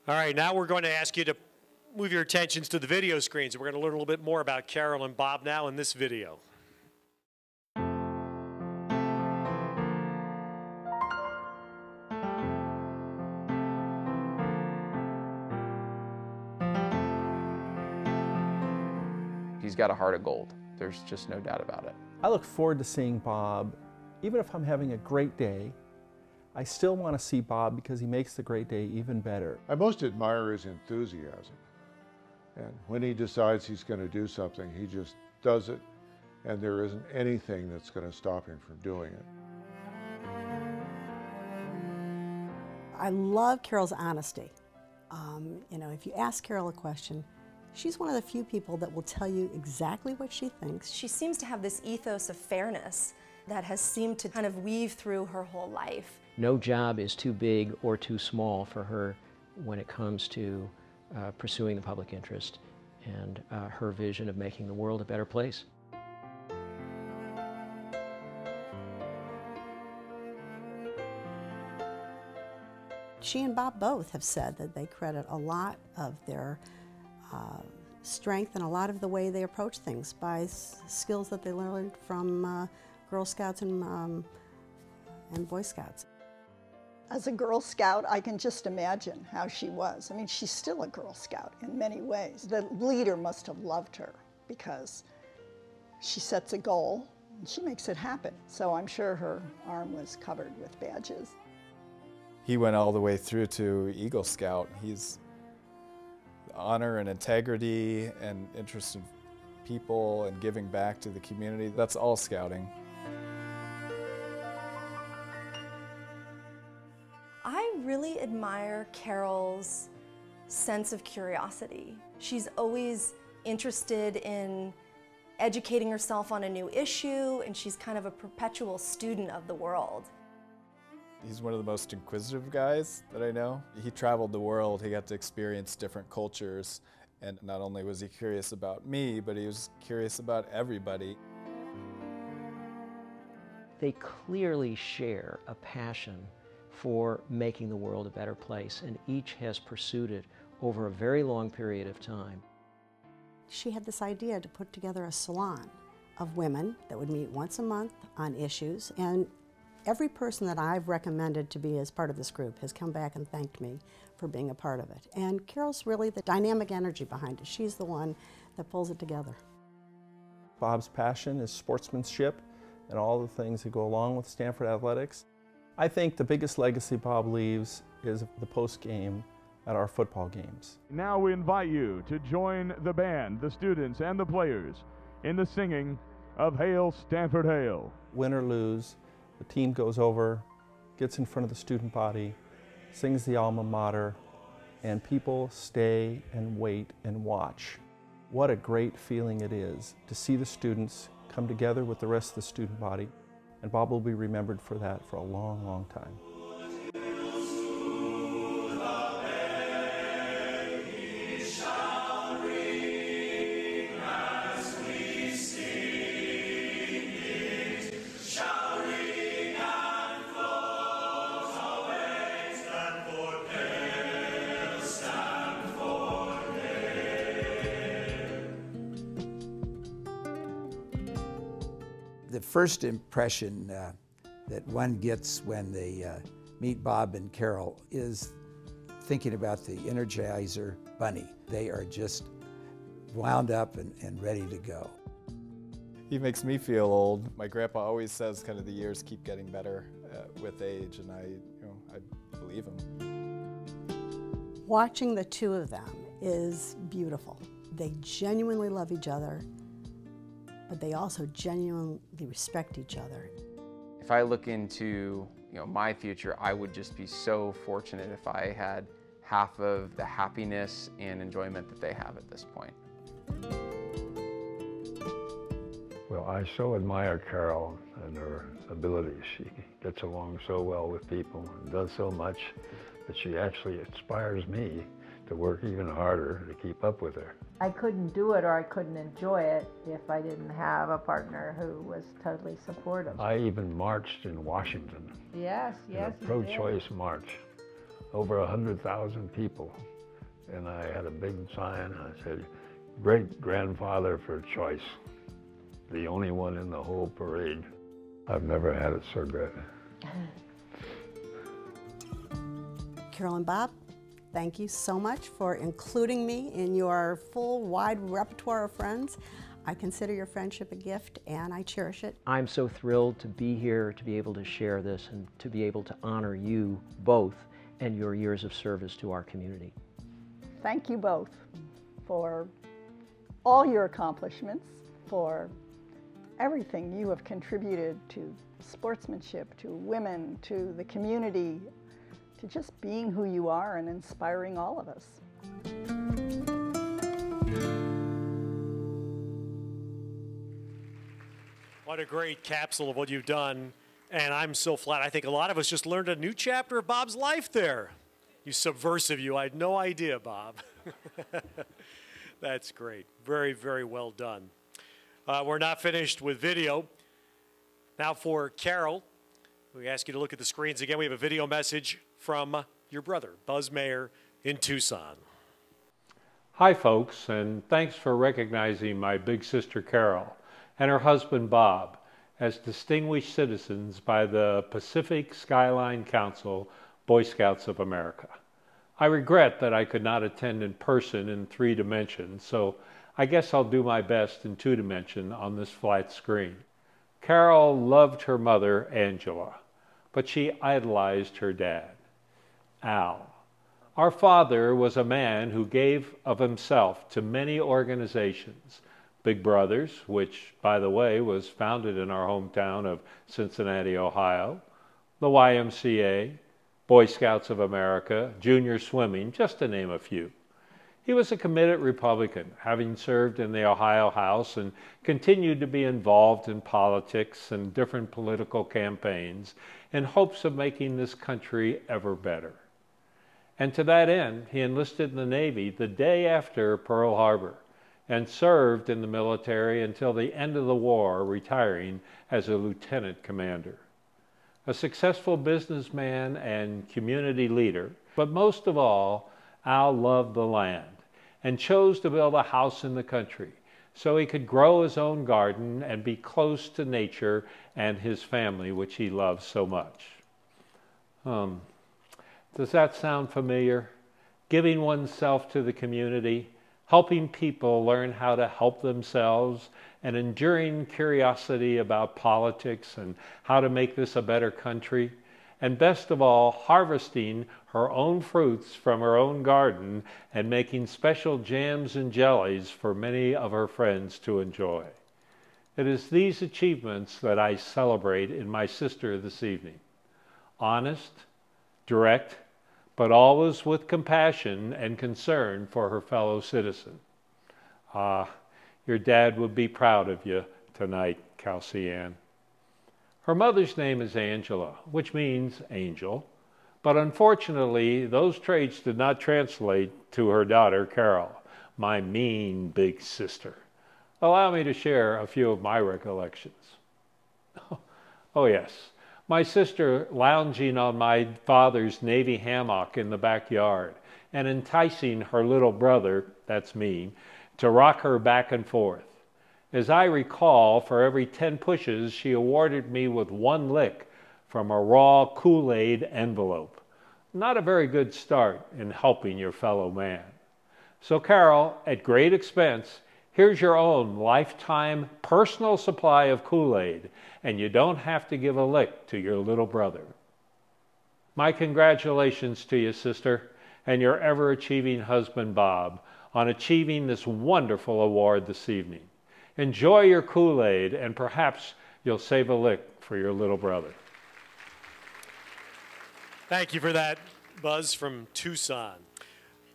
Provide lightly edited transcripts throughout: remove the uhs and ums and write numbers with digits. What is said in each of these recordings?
All right, now we're going to ask you to move your attentions to the video screens. We're going to learn a little bit more about Carol and Bob now in this video. He's got a heart of gold. There's just no doubt about it. I look forward to seeing Bob. Even if I'm having a great day, I still want to see Bob because he makes the great day even better. I most admire his enthusiasm. And when he decides he's going to do something, he just does it, and there isn't anything that's going to stop him from doing it. I love Carol's honesty. You know, if you ask Carol a question, she's one of the few people that will tell you exactly what she thinks. She seems to have this ethos of fairness that has seemed to kind of weave through her whole life. No job is too big or too small for her when it comes to pursuing the public interest and her vision of making the world a better place. She and Bob both have said that they credit a lot of their strength and a lot of the way they approach things by skills that they learned from Girl Scouts and Boy Scouts. As a Girl Scout, I can just imagine how she was. I mean, she's still a Girl Scout in many ways. The leader must have loved her because she sets a goal and she makes it happen. So I'm sure her arm was covered with badges. He went all the way through to Eagle Scout. He's honor and integrity and interest in people and giving back to the community. That's all scouting. I really admire Carol's sense of curiosity. She's always interested in educating herself on a new issue, and she's kind of a perpetual student of the world. He's one of the most inquisitive guys that I know. He traveled the world, he got to experience different cultures, and not only was he curious about me, but he was curious about everybody. They clearly share a passion for making the world a better place, and each has pursued it over a very long period of time. She had this idea to put together a salon of women that would meet once a month on issues, and every person that I've recommended to be as part of this group has come back and thanked me for being a part of it. And Carol's really the dynamic energy behind it. She's the one that pulls it together. Bob's passion is sportsmanship and all the things that go along with Stanford athletics. I think the biggest legacy Bob leaves is the post-game at our football games. Now we invite you to join the band, the students, and the players in the singing of Hail Stanford Hail. Win or lose, the team goes over, gets in front of the student body, sings the alma mater, and people stay and wait and watch. What a great feeling it is to see the students come together with the rest of the student body, and Bob will be remembered for that for a long, long time. The first impression that one gets when they meet Bob and Carol is thinking about the Energizer Bunny. They are just wound up and ready to go. He makes me feel old. My grandpa always says kind of the years keep getting better with age, and I believe him. Watching the two of them is beautiful. They genuinely love each other, but they also genuinely respect each other. If I look into my future, I would just be so fortunate if I had half of the happiness and enjoyment that they have at this point. Well, I so admire Carol and her abilities. She gets along so well with people and does so much that she actually inspires me to work even harder to keep up with her. I couldn't do it or I couldn't enjoy it if I didn't have a partner who was totally supportive. I even marched in Washington. Yes, in a pro-choice march. Over 100,000 people and I had a big sign. I said, "Great-grandfather for choice." The only one in the whole parade. I've never had it so good. Carol and Bob, thank you so much for including me in your full, wide repertoire of friends. I consider your friendship a gift, and I cherish it. I'm so thrilled to be here, to be able to share this, and to be able to honor you both and your years of service to our community. Thank you both for all your accomplishments, for everything you have contributed to sportsmanship, to women, to the community, to just being who you are and inspiring all of us. What a great capsule of what you've done. And I'm so flat. I think a lot of us just learned a new chapter of Bob's life there. You subversive you. I had no idea, Bob. That's great. Very, very well done. We're not finished with video. Now for Carol, we ask you to look at the screens again. We have a video message from your brother, Buzz Mayer, in Tucson. Hi, folks, and thanks for recognizing my big sister Carol and her husband Bob as distinguished citizens by the Pacific Skyline Council Boy Scouts of America. I regret that I could not attend in person in 3 dimensions, so I guess I'll do my best in 2 dimensions on this flat screen. Carol loved her mother, Angela, but she idolized her dad, Al. Our father was a man who gave of himself to many organizations. Big Brothers, which, by the way, was founded in our hometown of Cincinnati, Ohio, the YMCA, Boy Scouts of America, junior swimming, just to name a few. He was a committed Republican, having served in the Ohio House and continued to be involved in politics and different political campaigns in hopes of making this country ever better. And to that end, he enlisted in the Navy the day after Pearl Harbor and served in the military until the end of the war, retiring as a lieutenant commander. A successful businessman and community leader, but most of all, Al loved the land and chose to build a house in the country so he could grow his own garden and be close to nature and his family, which he loved so much. Does that sound familiar? Giving oneself to the community, helping people learn how to help themselves, and enduring curiosity about politics and how to make this a better country, and best of all, harvesting her own fruits from her own garden and making special jams and jellies for many of her friends to enjoy. It is these achievements that I celebrate in my sister this evening. Honest, direct, but always with compassion and concern for her fellow citizen. Your dad would be proud of you tonight, Kelsey Ann. Her mother's name is Angela, which means angel, but unfortunately, those traits did not translate to her daughter, Carol, my mean big sister. Allow me to share a few of my recollections. Oh yes, my sister lounging on my father's Navy hammock in the backyard and enticing her little brother, that's me, to rock her back and forth. As I recall, for every 10 pushes, she awarded me with 1 lick from a raw Kool-Aid envelope. Not a very good start in helping your fellow man. So Carol, at great expense, here's your own lifetime personal supply of Kool-Aid, and you don't have to give a lick to your little brother. My congratulations to you, sister, and your ever-achieving husband, Bob, on achieving this wonderful award this evening. Enjoy your Kool-Aid, and perhaps you'll save a lick for your little brother. Thank you for that, Buzz from Tucson.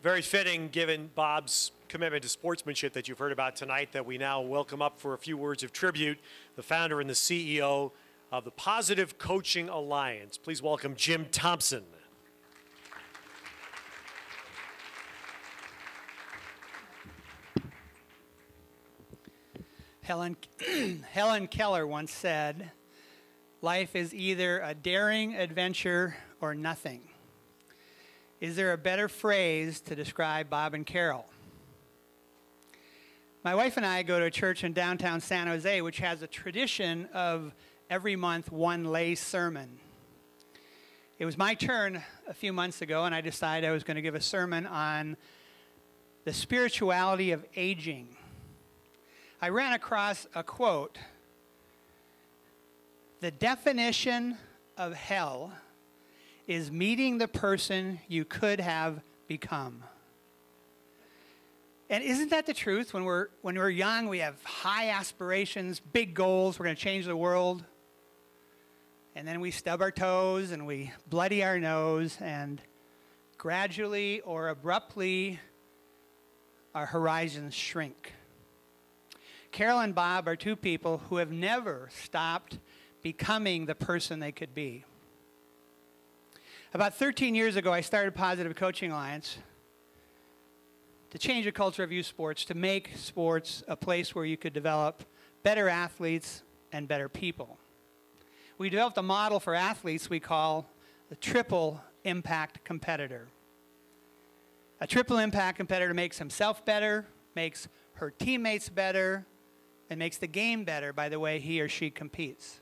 Very fitting, given Bob's commitment to sportsmanship that you've heard about tonight, that we now welcome up for a few words of tribute the founder and the CEO of the Positive Coaching Alliance. Please welcome Jim Thompson. Helen Keller once said, "Life is either a daring adventure or nothing." Is there a better phrase to describe Bob and Carol? My wife and I go to a church in downtown San Jose which has a tradition of every month one lay sermon. It was my turn a few months ago, and I decided I was going to give a sermon on the spirituality of aging. I ran across a quote: "The definition of hell is meeting the person you could have become." And isn't that the truth? When we're young, we have high aspirations, big goals. We're going to change the world. And then we stub our toes and we bloody our nose, and gradually or abruptly our horizons shrink. Carol and Bob are two people who have never stopped becoming the person they could be. About 13 years ago, I started Positive Coaching Alliance to change the culture of youth sports, to make sports a place where you could develop better athletes and better people. We developed a model for athletes we call the triple impact competitor. A triple impact competitor makes himself better, makes her teammates better, and makes the game better by the way he or she competes.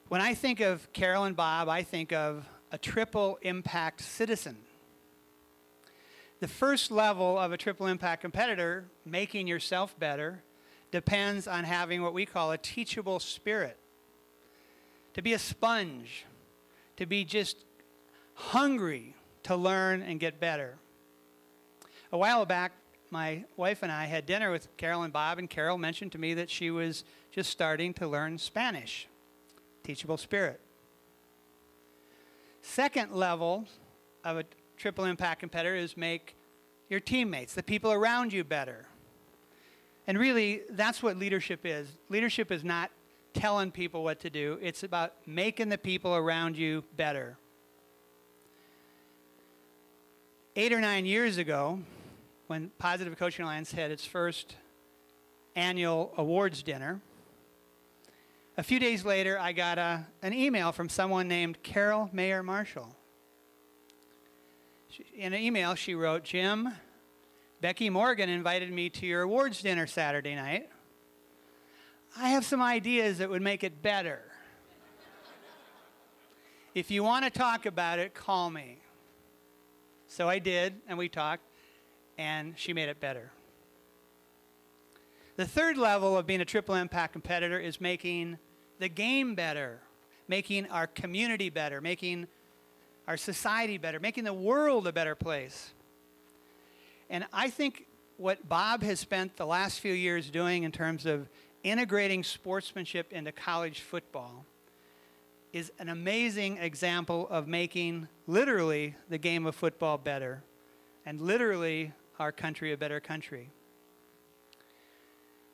When I think of Carol and Bob, I think of a triple impact citizen. The first level of a triple impact competitor, making yourself better, depends on having what we call a teachable spirit. To be a sponge, to be just hungry to learn and get better. A while back, my wife and I had dinner with Carol and Bob, and Carol mentioned to me that she was just starting to learn Spanish. Teachable spirit. Second level of a triple impact competitor is make your teammates, the people around you, better. And really, that's what leadership is. Leadership is not telling people what to do. It's about making the people around you better. 8 or 9 years ago, when Positive Coaching Alliance had its first annual awards dinner, a few days later, I got an email from someone named Carol Mayer Marshall. In an email, she wrote, "Jim, Becky Morgan invited me to your awards dinner Saturday night. I have some ideas that would make it better. If you want to talk about it, call me." So I did, and we talked, and she made it better. The third level of being a triple impact competitor is making the game better, making our community better, making our society better, making the world a better place. And I think what Bob has spent the last few years doing in terms of integrating sportsmanship into college football is an amazing example of making literally the game of football better and literally our country a better country.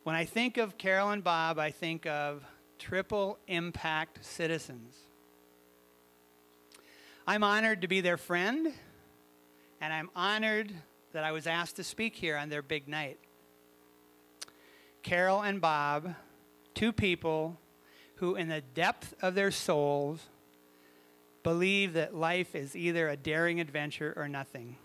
When I think of Carol and Bob, I think of triple impact citizens. I'm honored to be their friend, and I'm honored that I was asked to speak here on their big night. Carol and Bob, two people who in the depth of their souls believe that life is either a daring adventure or nothing.